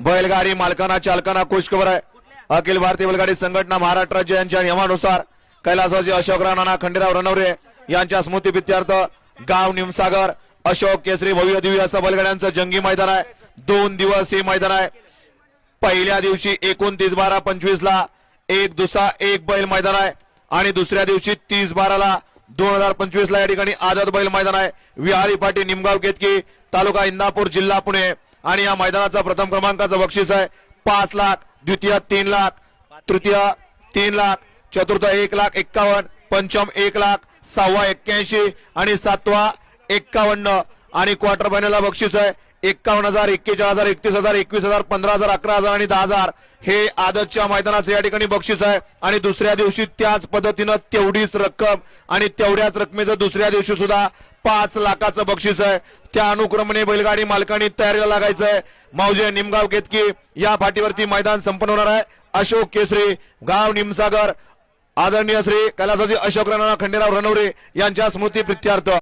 बैलगाडी मालकांना चालकांना खुशखबर आहे. अखिल भारतीय बैलगाडी संघटना महाराष्ट्र राज्य यांच्या नियमानुसार कैलासवासी अशोकराव नाना खंडेराव रणवरे यांच्या स्मृतीप्रित्यर्थ गाव निमसागर अशोक केसरी भव्य दिव्य असं बैलगाड्यांचं जंगी मैदान आहे. 2 दिवस हे मैदान आहे. पहिल्या दिवशी 29/12/25 ला एक दुसरा एक बैल मैदान आहे आणि दुसऱ्या दिवशी 30/12/2025 ला या ठिकाणी आदत बैल मैदान आहे. विहारी पाटी निमगाव केतकी तालुका इंदापूर जिल्हा पुणे आणि या मैदानाचा प्रथम क्रमांकाचं बक्षीस आहे 5 लाख, द्वितीय 3 लाख, तृतीय 3 लाख, चतुर्थ 1,51,000, पंचम 1 लाख, सहावा 81 आणि सातवा 51 आणि क्वार्टर फायनलला बक्षीस आहे 51,000, 41,000, 31,000, 21,000, 15,000, 11,000 आणि 10,000 हे आदतच्या मैदानाचं या ठिकाणी बक्षीस आहे. आणि दुसऱ्या दिवशी त्याच पद्धतीनं तेवढीच रक्कम आणि तेवढ्याच रकमेचं दुसऱ्या दिवशी सुद्धा 5 लाखाचं बक्षीस आहे. त्या अनुक्रमाने बैलगाडी मालकांनी तयारीला लागायचंय. मौजे निमगाव केतकी या फाटीवरती मैदान संपन्न होणार आहे. अशोक केसरी गाव निमसागर आदरणीय श्री कैलासवासी अशोकराव नाना खंडेराव रणवरे यांच्या स्मृतीप्रित्यर्थ